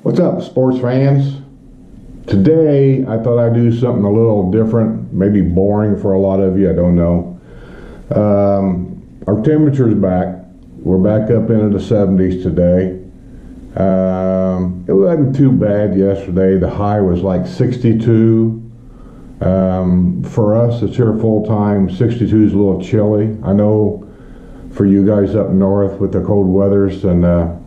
What's up, sports fans? Today I thought I'd do something a little different, maybe boring for a lot of you, I don't know. Our temperature's back. We're back up into the 70s today. It wasn't too bad yesterday. The high was like 62. For us that's here full time, 62 is a little chilly. I know for you guys up north with the cold weathers and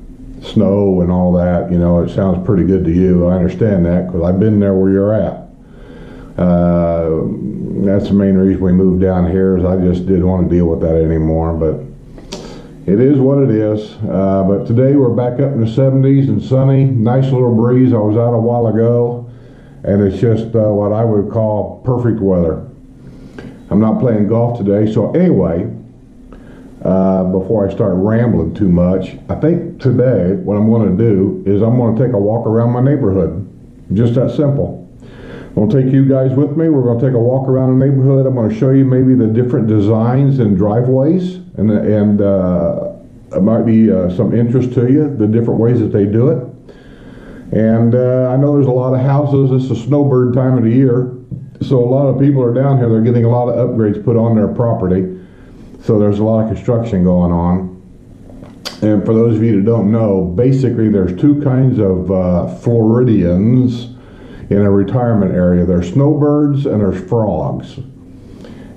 snow and all that, you know, it sounds pretty good to you. I understand that because I've been there where you're at. That's the main reason we moved down here, is I just didn't want to deal with that anymore, but it is what it is. But today we're back up in the 70s and sunny, nice little breeze. I was out a while ago and it's just what I would call perfect weather. I'm not playing golf today, so anyway, before I start rambling too much, I think today what I'm going to do is I'm going to take a walk around my neighborhood. Just that simple. I'm going to take you guys with me. We're going to take a walk around the neighborhood. I'm going to show you maybe the different designs and driveways, and it might be some interest to you, the different ways that they do it. And I know there's a lot of houses. It's a snowbird time of the year, so a lot of people are down here. They're getting a lot of upgrades put on their property. So there's a lot of construction going on. And for those of you that don't know, basically there's two kinds of Floridians in a retirement area. There's snowbirds and there's frogs.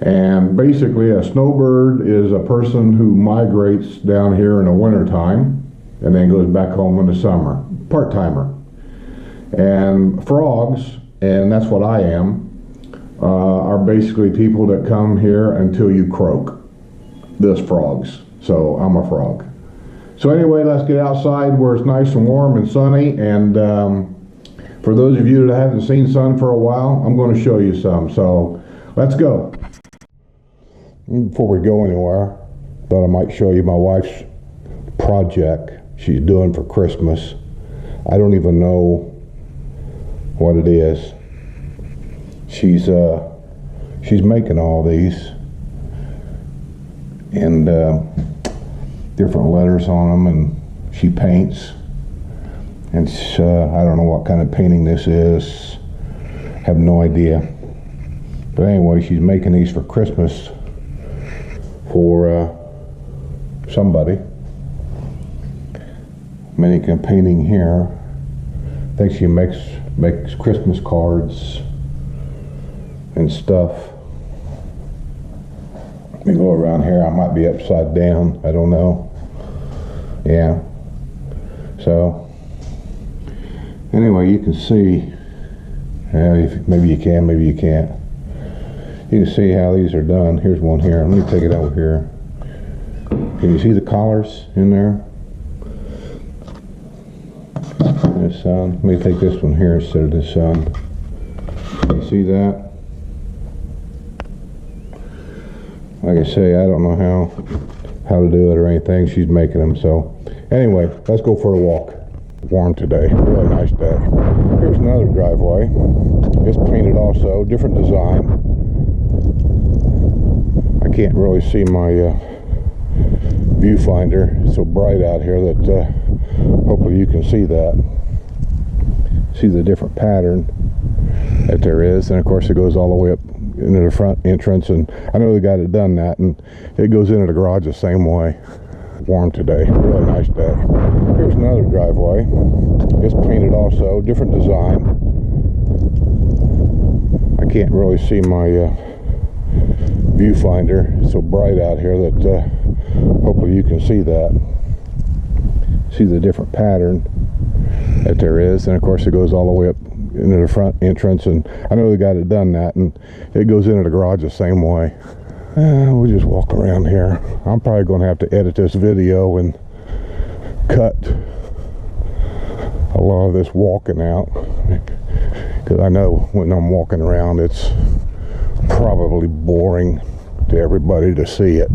And basically a snowbird is a person who migrates down here in the wintertime and then goes back home in the summer. Part-timer. And frogs, and that's what I am, are basically people that come here until you croak. This frogs. So I'm a frog. So anyway, let's get outside where it's nice and warm and sunny, and for those of you that haven't seen sun for a while, I'm going to show you some. So let's go. Before we go anywhere, thought I might show you my wife's project she's doing for Christmas. I don't even know what it is. She's making all these and different letters on them, and she paints, and I don't know what kind of painting this is, have no idea, but anyway, she's making these for Christmas for somebody. Making painting here. I think she makes Christmas cards and stuff. Let me go around here. I might be upside down. I don't know. Yeah. So anyway, you can see. Maybe you can. Maybe you can't. You can see how these are done. Here's one here. Let me take it over here. Can you see the collars in there? The sun. Let me take this one here instead of the sun. Can you see that? Like I say, I don't know how to do it or anything. She's making them. So anyway, let's go for a walk. Warm today, really nice day. Here's another driveway. It's painted also, different design. I can't really see my viewfinder. It's so bright out here that hopefully you can see that. See the different pattern that there is, and of course it goes all the way up into the front entrance, and I know the guy that done that, and it goes into the garage the same way. Warm today, really nice day. Here's another driveway. It's painted also, different design. I can't really see my viewfinder. It's so bright out here that hopefully you can see that. See the different pattern that there is, and of course it goes all the way up into the front entrance, and I know the guy that done that, and it goes into the garage the same way. We'll just walk around here. I'm probably going to have to edit this video and cut a lot of this walking out, because I know when I'm walking around it's probably boring to everybody to see it.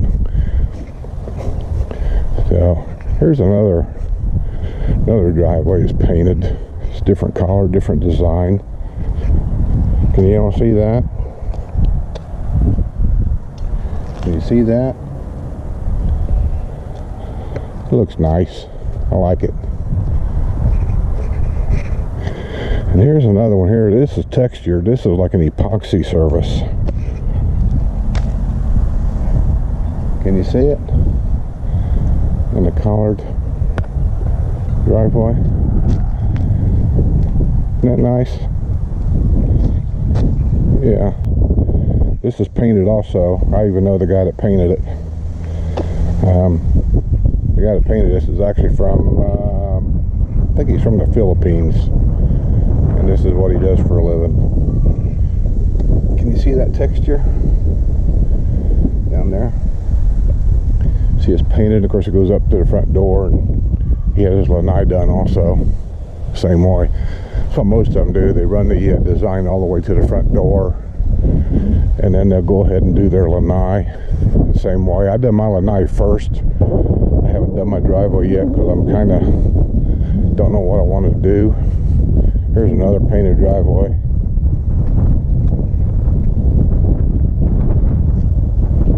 So here's another driveway is painted. It's different color, different design. Can you all see that? Can you see that? It looks nice. I like it. And here's another one here. This is textured. This is like an epoxy surface. Can you see it? In the collared driveway. Isn't that nice? Yeah. This is painted also. I even know the guy that painted it. The guy that painted this is actually from, I think he's from the Philippines. And this is what he does for a living. Can you see that texture? Down there. See, it's painted. Of course, it goes up to the front door. And he has his lanai done also. Same way. That's what most of them do. They run the design all the way to the front door. And then they'll go ahead and do their lanai the same way. I did my lanai first. I haven't done my driveway yet because I'm kind of don't know what I want to do. Here's another painted driveway.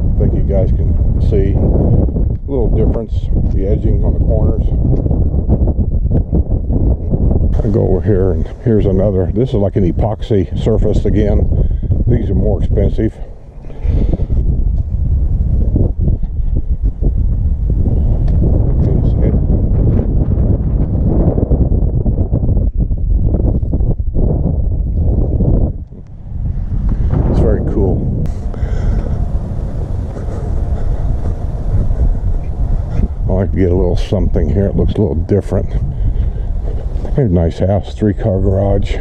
I think you guys can see a little difference, the edging on the corners. I go over here, and here's another. This is like an epoxy surface again. These are more expensive. It's very cool. I like to get a little something here. It looks a little different. Here's a nice house, 3-car garage.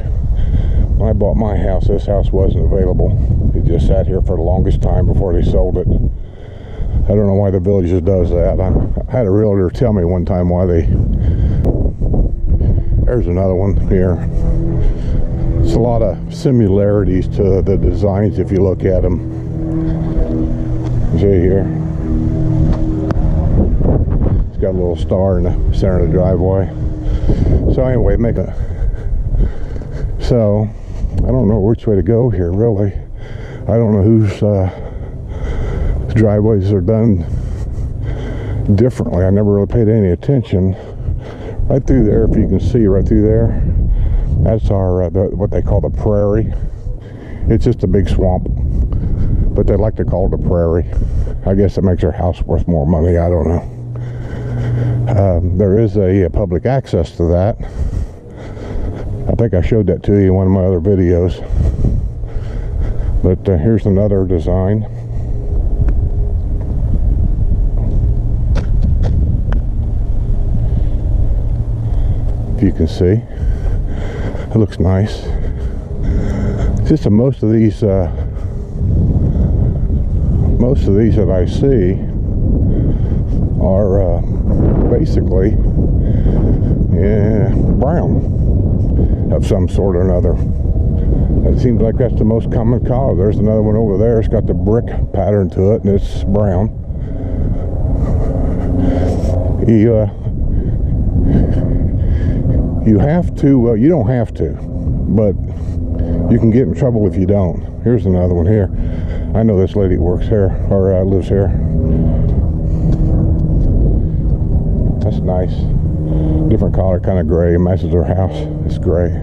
When I bought my house, this house wasn't available. It just sat here for the longest time before they sold it. I don't know why the Villages does that. I had a realtor tell me one time why they... There's another one here. It's a lot of similarities to the designs if you look at them. See here? It's got a little star in the center of the driveway. So anyway, so I don't know which way to go here, really. I don't know whose driveways are done differently. I never really paid any attention. Right through there, if you can see right through there, that's our what they call the prairie. It's just a big swamp, but they like to call it a prairie. I guess it makes our house worth more money. I don't know. There is a public access to that. I think I showed that to you in one of my other videos. But here's another design. If you can see, it looks nice. It's just most of these that I see are basically brown of some sort or another. It seems like that's the most common color. There's another one over there. It's got the brick pattern to it, and it's brown. You have to, you don't have to, but you can get in trouble if you don't. Here's another one here. I know this lady works here, or lives here. That's nice. Different color, kind of gray. Matches her house. It's gray.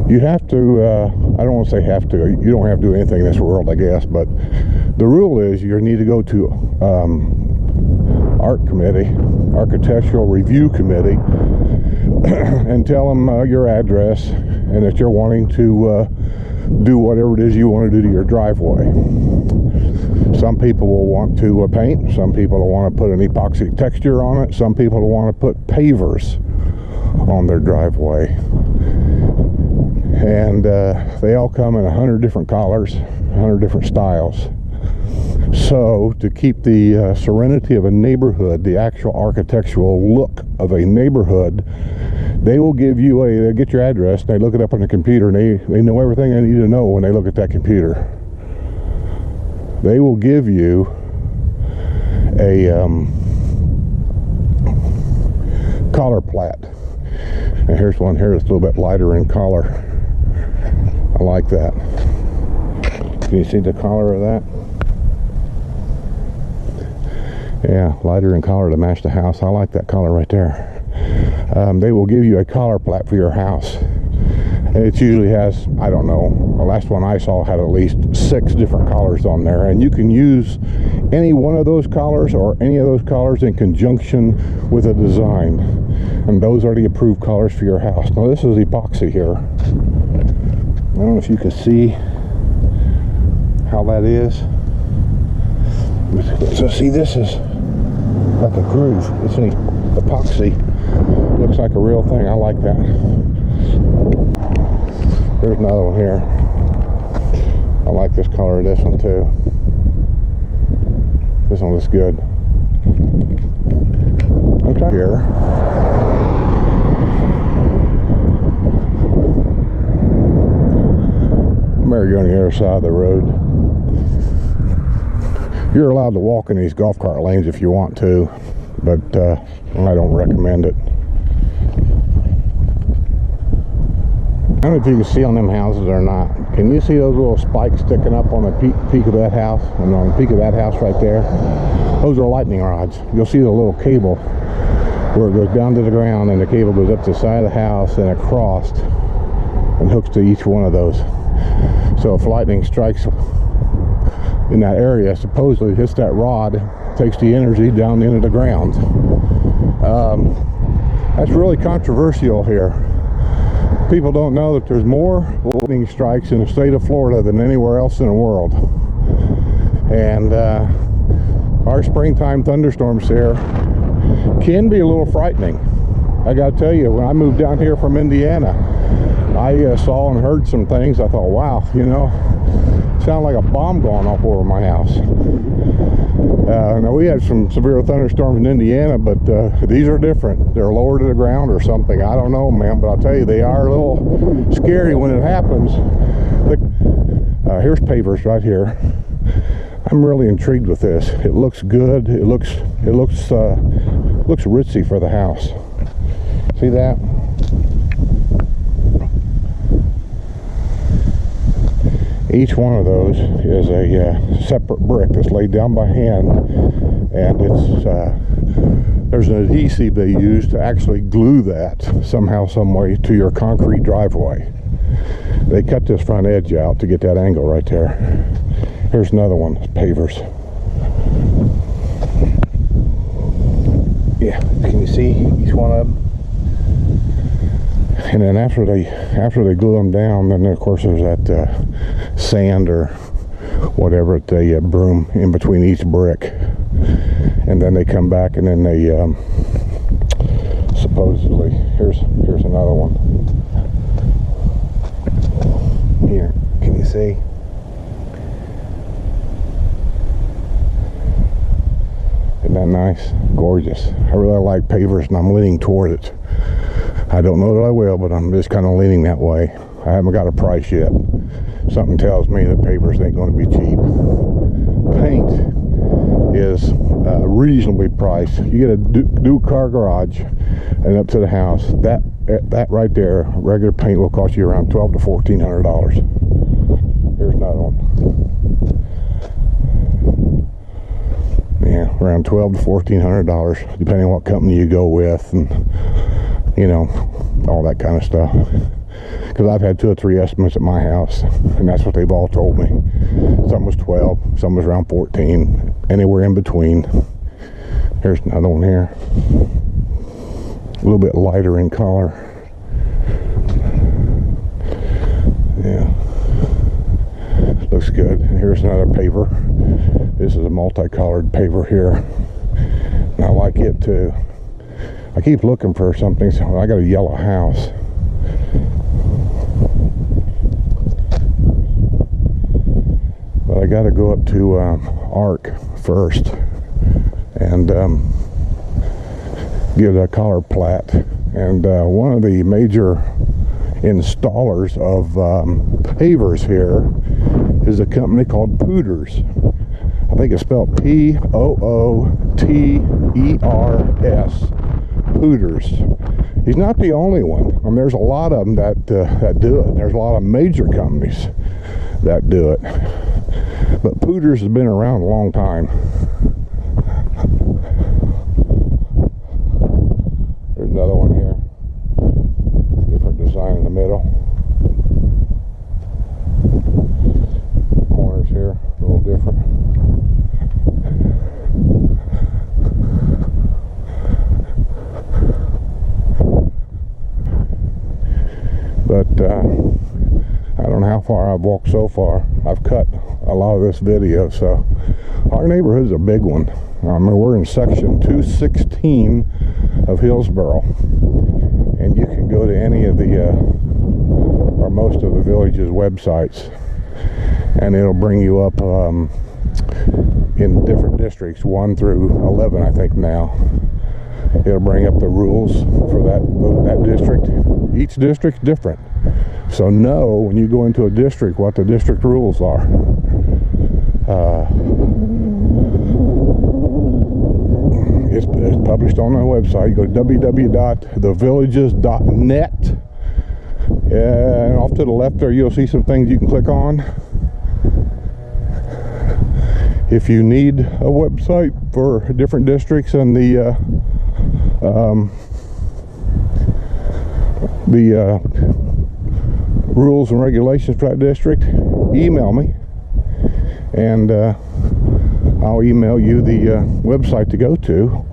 You have to, I don't want to say have to. You don't have to do anything in this world, I guess. But the rule is you need to go to art committee, architectural review committee, and tell them your address and that you're wanting to do whatever it is you want to do to your driveway. Some people will want to paint. Some people will want to put an epoxy texture on it. Some people will want to put pavers on their driveway. And they all come in 100 different colors, 100 different styles. So to keep the serenity of a neighborhood, the actual architectural look of a neighborhood, they will give you they get your address, and they look it up on the computer, and they know everything they need to know when they look at that computer. They will give you a color plat. And here's one here that's a little bit lighter in color. I like that. Can you see the color of that? Yeah, lighter in color to match the house. I like that color right there. they will give you a collar plat for your house. And it usually has, I don't know, the last one I saw had at least 6 different collars on there, and you can use any one of those collars or any of those collars in conjunction with a design, and those are the approved collars for your house. Now this is epoxy here. I don't know if you can see how that is. So see, this is like a groove. It's an epoxy. Looks like a real thing. I like that. There's another one here. I like this color of this one too. This one looks good. Okay. Here. I'm going to the other side of the road. You're allowed to walk in these golf cart lanes if you want to, but I don't recommend it. I don't know if you can see on them houses or not. Can you see those little spikes sticking up on the peak of that house? And on the peak of that house right there? Those are lightning rods. You'll see the little cable where it goes down to the ground, and the cable goes up to the side of the house and across and hooks to each one of those. So if lightning strikes in that area, supposedly hits that rod, takes the energy down into the ground. That's really controversial here. People don't know that there's more lightning strikes in the state of Florida than anywhere else in the world. And our springtime thunderstorms here can be a little frightening. I gotta tell you, when I moved down here from Indiana, I saw and heard some things. I thought, wow, you know, sound like a bomb going off over my house. Now we had some severe thunderstorms in Indiana, but these are different. They're lower to the ground or something. I don't know, man, but I'll tell you, they are a little scary when it happens. Here's Pavers right here. I'm really intrigued with this. It looks good. It looks ritzy for the house. See that? Each one of those is a separate brick that's laid down by hand, and it's there's an adhesive they use to actually glue that somehow, some way to your concrete driveway. They cut this front edge out to get that angle right there. Here's another one, Pavers. Yeah, can you see each one of them? And then after they glue them down, then of course there's that sand or whatever they broom in between each brick, and then they come back and then they supposedly here's another one here. Can you see? Isn't that nice? Gorgeous. I really like Pavers, and I'm leaning toward it. I don't know that I will, but I'm just kind of leaning that way. I haven't got a price yet. Something tells me that Pavers ain't going to be cheap. Paint is reasonably priced. You get a new car garage and up to the house. That right there, regular paint will cost you around $1,200 to $1,400. Here's another one. Yeah, around $1,200 to $1,400, depending on what company you go with, and you know, all that kind of stuff. Because I've had 2 or 3 estimates at my house, and that's what they've all told me. Some was 12, some was around 14, anywhere in between. Here's another one here, a little bit lighter in color. Yeah, looks good. Here's another paver. This is a multicolored paver here, and I like it too. I keep looking for something, so I got a yellow house. But I got to go up to ARC first and get a collar plat. And one of the major installers of pavers here is a company called Pavers. I think it's spelled Pooters. Pavers. He's not the only one. I mean, there's a lot of them that do it. There's a lot of major companies that do it. But Pavers has been around a long time. There's another one here. I don't know how far I've walked so far. I've cut a lot of this video, so our neighborhood's a big one. I mean, we're in section 216 of Hillsboro, and you can go to any of the or most of the Villages websites, and it'll bring you up in different districts, 1 through 11, I think now. It'll bring up the rules for that district. Each district's different, so know when you go into a district what the district rules are. It's published on our website. You go to www.thevillages.net, and off to the left there you'll see some things you can click on. If you need a website for different districts and the rules and regulations for that district, email me, and I'll email you the website to go to,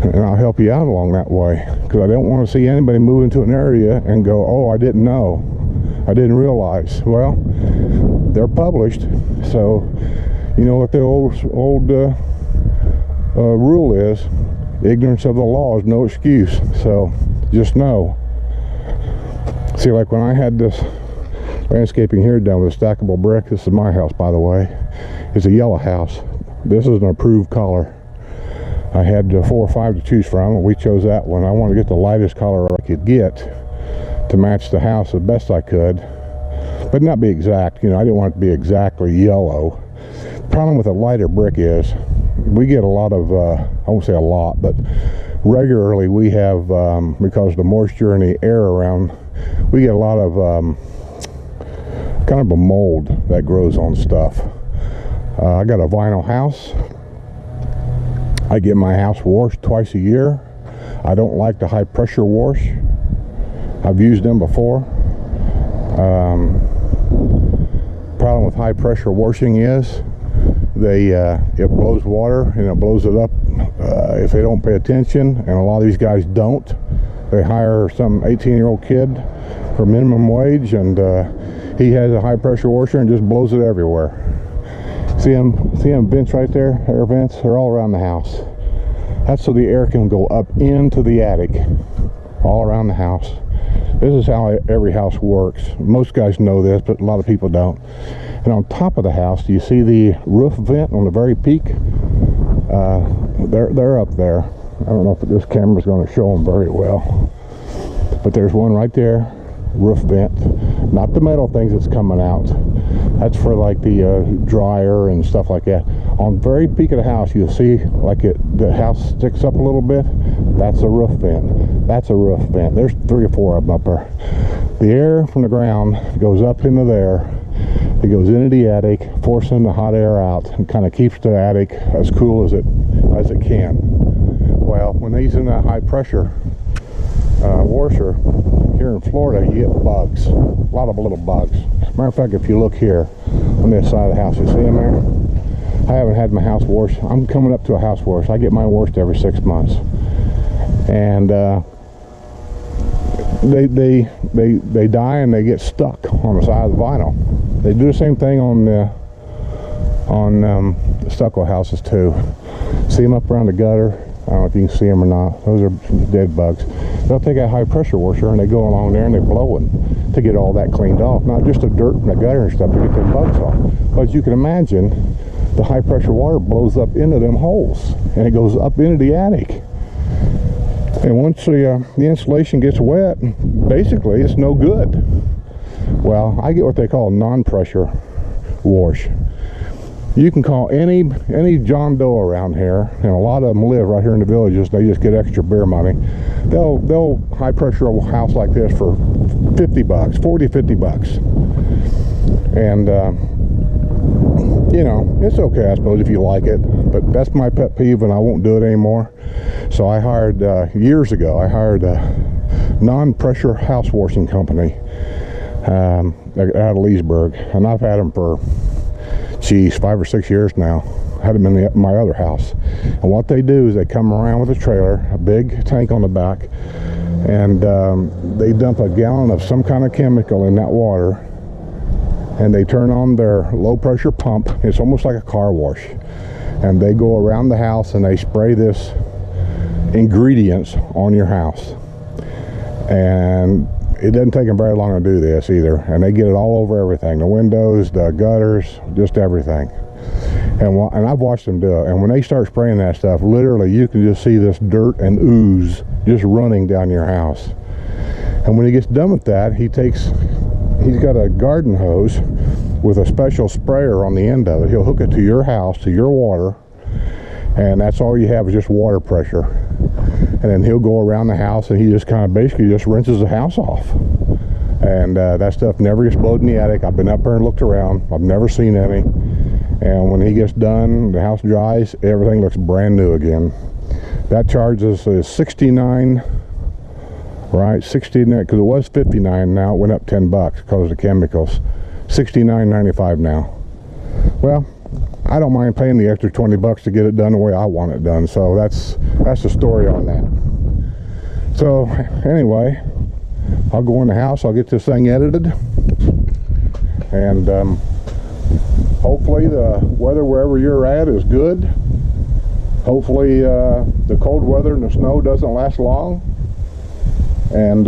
and I'll help you out along that way, because I don't want to see anybody move into an area and go, oh, I didn't know, I didn't realize. Well, they're published, so you know what the old rule is: ignorance of the law is no excuse. So just know. See, like when I had this landscaping here done with a stackable brick, this is my house, by the way. It's a yellow house. This is an approved color. I had 4 or 5 to choose from, and we chose that one. I wanted to get the lightest color I could get to match the house the best I could, but not be exact. You know, I didn't want it to be exactly yellow. The problem with a lighter brick is we get a lot of, I won't say a lot, but regularly we have, because of the moisture and the air around, we get a lot of kind of a mold that grows on stuff. I got a vinyl house. I get my house washed twice a year. I don't like the high pressure wash. I've used them before. Problem with high pressure washing is it blows water, and it blows it up if they don't pay attention, and a lot of these guys don't. They hire some 18-year-old kid for minimum wage, and he has a high pressure washer and just blows it everywhere. See them vents right there, air vents? They're all around the house. That's so the air can go up into the attic, all around the house. This is how every house works. Most guys know this, but a lot of people don't. And on top of the house, do you see the roof vent on the very peak? They're up there. I don't know if this camera's going to show them very well, but there's one right there, roof vent. Not the metal things that's coming out. That's for like the dryer and stuff like that. On the very peak of the house, you'll see like the house sticks up a little bit. That's a roof vent. That's a roof vent. There's 3 or 4 of them up there. The air from the ground goes up into there. It goes into the attic, forcing the hot air out, and kind of keeps the attic as cool as it can. Well, when they're using that high pressure washer here in Florida, you get bugs, a lot of little bugs. Matter of fact, if you look here on this side of the house, you see them there? I haven't had my house washed. I'm coming up to a house wash. I get mine washed every 6 months, and they die and they get stuck on the side of the vinyl. They do the same thing on the stucco houses too. See them up around the gutter? I don't know if you can see them or not. Those are dead bugs. They'll take a high pressure washer and they go along there and they blow it to get all that cleaned off. Not just the dirt from the gutter and stuff to get the bugs off. But as you can imagine, the high pressure water blows up into them holes and it goes up into the attic. And once the insulation gets wet, basically it's no good. Well, I get what they call a non-pressure wash. You can call any John Doe around here, and a lot of them live right here in the Villages. They just get extra beer money. They'll high pressure a house like this for $50, 40, 50 bucks. And you know, it's okay, I suppose, if you like it, but that's my pet peeve, and I won't do it anymore. So I hired years ago. I hired a non-pressure house washing company out of Leesburg, and I've had them for 5 or 6 years now. I had them in my other house, and what they do is they come around with a trailer, a big tank on the back, and they dump a gallon of some kind of chemical in that water, and they turn on their low pressure pump. It's almost like a car wash, and they go around the house and they spray this ingredients on your house. And it doesn't take them very long to do this either, and they get it all over everything, the windows, the gutters, just everything. And I've watched them do it, and when they start spraying that stuff, literally you can just see this dirt and ooze just running down your house. And when he gets done with that, he's got a garden hose with a special sprayer on the end of it. He'll hook it to your house, to your water, and that's all you have is just water pressure. And then he'll go around the house and he just kind of basically just rinses the house off. And that stuff never gets blowed in the attic. I've been up there and looked around. I've never seen any. And when he gets done, the house dries, everything looks brand new again. That charges is $69, right? $69, because it was $59, now it went up $10 because of the chemicals. $69.95 now. Well, I don't mind paying the extra $20 to get it done the way I want it done. So that's the story on that. So anyway, I'll go in the house, I'll get this thing edited, and hopefully the weather wherever you're at is good. Hopefully the cold weather and the snow doesn't last long. And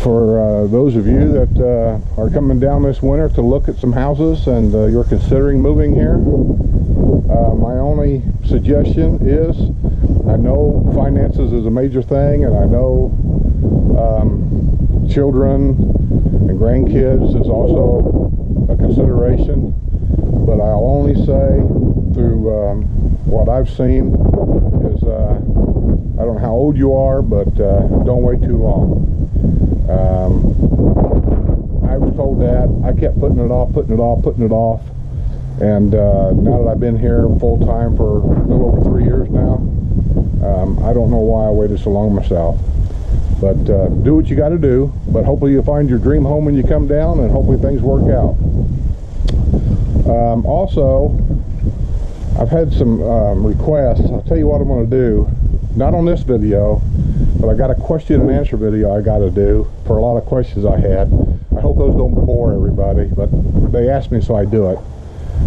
for those of you that are coming down this winter to look at some houses and you're considering moving here, my only suggestion is, I know finances is a major thing, and I know children and grandkids is also a consideration, but I'll only say through what I've seen is I don't know how old you are, but don't wait too long. I was told that. I kept putting it off, and now that I've been here full time for a little over 3 years now, I don't know why I waited so long myself. But do what you got to do, but hopefully you'll find your dream home when you come down, and hopefully things work out. Also, I've had some requests. I'll tell you what I'm going to do, not on this video, but I got a question and answer video I got to do for a lot of questions I had. I hope those don't bore everybody, but they asked me, so I do it.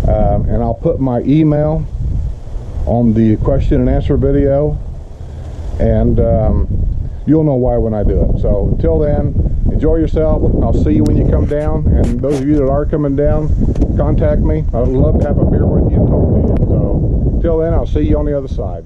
And I'll put my email on the question and answer video, and you'll know why when I do it. So until then, enjoy yourself. I'll see you when you come down, and those of you that are coming down, contact me. I'd love to have a beer with you and talk to you. So until then, I'll see you on the other side.